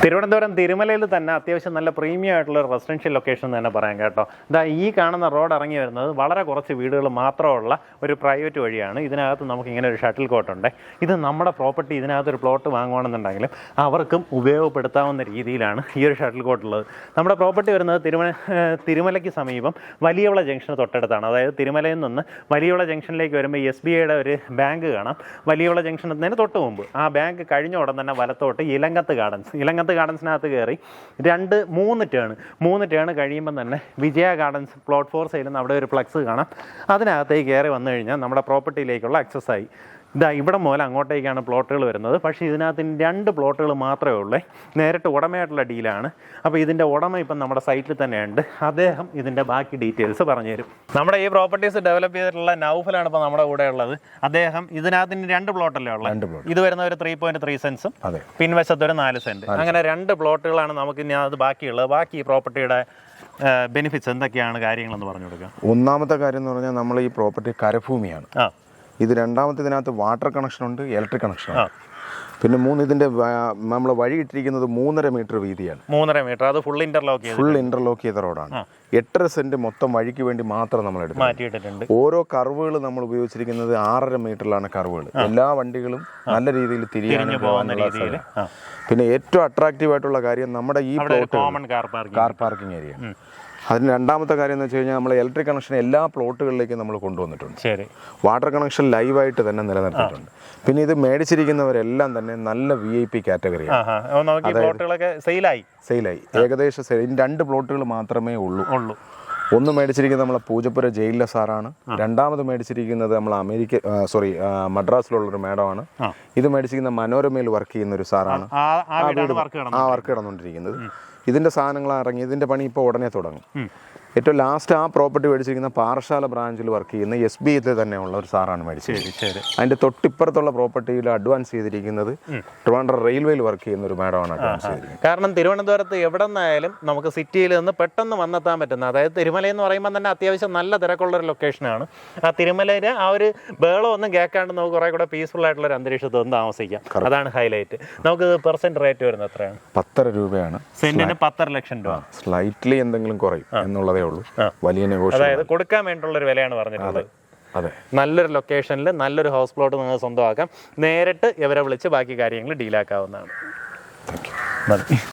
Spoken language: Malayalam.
തിരുവനന്തപുരം തിരുമലയിൽ തന്നെ അത്യാവശ്യം നല്ല പ്രീമിയം ആയിട്ടുള്ള ഒരു റെസിഡൻഷ്യൽ ലൊക്കേഷൻ തന്നെ പറയാം കേട്ടോ. ഇതാ ഈ കാണുന്ന റോഡ് ഇറങ്ങി വരുന്നത് വളരെ കുറച്ച് വീടുകൾ മാത്രമുള്ള ഒരു പ്രൈവറ്റ് വഴിയാണ്. ഇതിനകത്ത് നമുക്ക് ഇങ്ങനെ ഒരു ഷട്ടിൽ കോട്ടുണ്ട്. ഇത് നമ്മുടെ പ്രോപ്പർട്ടി ഇതിനകത്തൊരു പ്ലോട്ട് വാങ്ങുകയാണെന്നുണ്ടെങ്കിലും അവർക്കും ഉപയോഗപ്പെടുത്താവുന്ന രീതിയിലാണ് ഈ ഒരു ഷട്ടിൽ കോട്ടുള്ളത്. നമ്മുടെ പ്രോപ്പർട്ടി വരുന്നത് തിരുമലയ്ക്ക് സമീപം വലിയവള ജംഗ്ഷന് തൊട്ടടുത്താണ്. അതായത് തിരുമലയിൽ നിന്ന് വലിയവള ജംഗ്ഷനിലേക്ക് വരുമ്പോൾ SBIയുടെ ഒരു ബാങ്ക് കാണാം. വലിയവള ജംഗ്ഷൻ എത്തുന്നതിന് തൊട്ട് മുമ്പ് ആ ബാങ്ക് കഴിഞ്ഞ ഉടൻ തന്നെ വലത്തോട്ട് ഇലങ്കത്ത് ഗാർഡൻസിനകത്ത് കയറി മൂന്ന് ടേൺ കഴിയുമ്പം തന്നെ വിജയ ഗാർഡൻസ് പ്ലോട്ട് 4 സൈഡിൽ അവിടെ ഒരു ഫ്ലക്സ് കാണാം. അതിനകത്തേക്ക് കയറി വന്നു കഴിഞ്ഞാൽ നമ്മുടെ പ്രോപ്പർട്ടിയിലേക്കുള്ള ആക്സസ് ആയി. ഇതാ ഇവിടെ മുതൽ അങ്ങോട്ടേക്കാണ് പ്ലോട്ടുകൾ വരുന്നത്. പക്ഷേ ഇതിനകത്ത് 2 പ്ലോട്ടുകൾ മാത്രമേ ഉള്ളൂ. നേരിട്ട് ഉടമയായിട്ടുള്ള ഡീലാണ്. അപ്പോൾ ഇതിൻ്റെ ഉടമ ഇപ്പം നമ്മുടെ സൈറ്റിൽ തന്നെയുണ്ട്. അദ്ദേഹം ഇതിൻ്റെ ബാക്കി ഡീറ്റെയിൽസ് പറഞ്ഞു തരും. നമ്മുടെ ഈ പ്രോപ്പർട്ടീസ് ഡെവലപ്പ് ചെയ്തിട്ടുള്ള നൗഫലാണ് ഇപ്പോൾ നമ്മുടെ കൂടെ ഉള്ളത്. അദ്ദേഹം ഇതിനകത്ത് 2 പ്ലോട്ടല്ലേ ഉള്ളത്. ഇത് വരുന്ന ഒരു 3.3 സെൻസും പിൻവശത്ത് ഒരു 4 സെൻറ്റ്. അങ്ങനെ 2 പ്ലോട്ടുകളാണ് നമുക്ക് ഇനി അത് ബാക്കിയുള്ളത്. ബാക്കി ഈ പ്രോപ്പർട്ടിയുടെ ബെനിഫിറ്റ്സ് എന്തൊക്കെയാണ് കാര്യങ്ങളെന്ന് പറഞ്ഞു കൊടുക്കുക. ഒന്നാമത്തെ കാര്യം എന്ന് പറഞ്ഞാൽ നമ്മൾ ഈ പ്രോപ്പർട്ടി കരഭൂമിയാണ്. ഇത് രണ്ടാമത്തെ ഇതിനകത്ത് വാട്ടർ കണക്ഷനുണ്ട്, ഇലക്ട്രിക് കണക്ഷനുണ്ട്. പിന്നെ ഇതിന്റെ നമ്മൾ വഴി ഇട്ടിരിക്കുന്നത് 3.5 മീറ്റർ വീതിയാണ്. 3.5 മീറ്റർ. അത് ഫുൾ ഇന്റർലോക്ക് ചെയ്ത റോഡാണ്. 8.5 സെന്റ് മൊത്തം വഴിക്ക് വേണ്ടി മാത്രം നമ്മൾ എടുത്തിട്ടുണ്ട്. ഓരോ കർവുകൾ നമ്മൾ ഉപയോഗിച്ചിരിക്കുന്നത് 6.5 മീറ്ററിലാണ് കർവുകൾ. എല്ലാ വണ്ടികളും നല്ല രീതിയിൽ തിരിഞ്ഞു പോകുന്ന രീതിയിൽ. പിന്നെ ഏറ്റവും അട്രാക്റ്റീവ് ആയിട്ടുള്ള കാര്യം നമ്മുടെ ഈ കാർ പാർക്കിംഗ് ഏരിയ. അതിന് രണ്ടാമത്തെ കാര്യം എന്ന് വെച്ച് കഴിഞ്ഞാൽ നമ്മൾ ഇലക്ട്രിക് കണക്ഷൻ എല്ലാ പ്ലോട്ടുകളിലേക്കും നമ്മൾ കൊണ്ടുവന്നിട്ടുണ്ട്. വാട്ടർ കണക്ഷൻ ലൈവായിട്ട് തന്നെ നിലനിർത്തിയിട്ടുണ്ട്. പിന്നെ ഇത് മേടിച്ചിരിക്കുന്നവരെല്ലാം തന്നെ നല്ല VIP കാറ്റഗറിയാണ്. സെയിലായി ഏകദേശം 2 പ്ലോട്ടുകൾ മാത്രമേ ഉള്ളൂ. ഒന്ന് മേടിച്ചിരിക്കുന്നത് നമ്മളെ പൂജപ്പുര ജയിലിലെ സാറാണ്. രണ്ടാമത് മേടിച്ചിരിക്കുന്നത് നമ്മൾ മദ്രാസിലുള്ളൊരു മാഡമാണ്. ഇത് മേടിച്ചിരിക്കുന്ന മനോരമയിൽ വർക്ക് ചെയ്യുന്ന ഒരു സാറാണ്. വർക്ക് കിടന്നുകൊണ്ടിരിക്കുന്നത്. ഇതിന്റെ സാധനങ്ങൾ ഇറങ്ങി ഇതിന്റെ പണി ഇപ്പോൾ ഉടനെ തുടങ്ങും. ഏറ്റവും ലാസ്റ്റ് ആ പ്രോപ്പർട്ടി മേടിച്ചിരിക്കുന്ന പാറശാല ബ്രാഞ്ചിൽ വർക്ക് ചെയ്യുന്ന SBIയിൽ തന്നെയുള്ള ഒരു സാറാണ് മേടിച്ചത്. അതിന്റെ തൊട്ടിപ്പുറത്തുള്ള പ്രോപ്പർട്ടിയിൽ അഡ്വാൻസ് ചെയ്തിരിക്കുന്നത് ട്രിവാൻഡ്രം റെയിൽവേയിൽ വർക്ക് ചെയ്യുന്ന ഒരു മാഡമാണ് അഡ്വാൻസ് ചെയ്തിരിക്കുന്നത്. കാരണം തിരുവനന്തപുരത്ത് എവിടെ നിന്നായാലും നമുക്ക് സിറ്റിയിൽ നിന്ന് പെട്ടെന്ന് വന്നെത്താൻ പറ്റുന്ന, അതായത് തിരുമല എന്ന് പറയുമ്പോൾ തന്നെ അത്യാവശ്യം നല്ല തിരക്കുള്ള ഒരു ലൊക്കേഷനാണ്. ആ തിരുമലയിൽ ആ ഒരു ബേളം ഒന്നും കേൾക്കാണ്ട് നമുക്ക് കുറെ കൂടെ പീസ്ഫുൾ ആയിട്ടുള്ള ഒരു അന്തരീക്ഷത്തിൽ ഒന്ന് താമസിക്കാം. അതാണ് ഹൈലൈറ്റ്. നമുക്ക് പെർസെന്റ് റേറ്റ് വരുന്നത് എത്രയാണ്? 10.5 രൂപയാണ്. സെന്റിന് 10.5 ലക്ഷം രൂപ. സ്ലൈറ്റ്ലി എന്തെങ്കിലും കുറയും എന്നുള്ളതേ ഉള്ളൂ. വലിയ നെഗോഷിയേഷൻ, അതായത് കൊടുക്കാൻ വേണ്ടിയുള്ള ഒരു വിലയാണ് പറഞ്ഞിട്ടുള്ളത്. നല്ലൊരു ലൊക്കേഷനിൽ നല്ലൊരു ഹൗസ് പ്ലോട്ട് നിങ്ങൾക്ക് സ്വന്തമാക്കാം. നേരിട്ട് ഇവരെ വിളിച്ച് ബാക്കി കാര്യങ്ങൾ ഡീലാക്കാവുന്നതാണ്.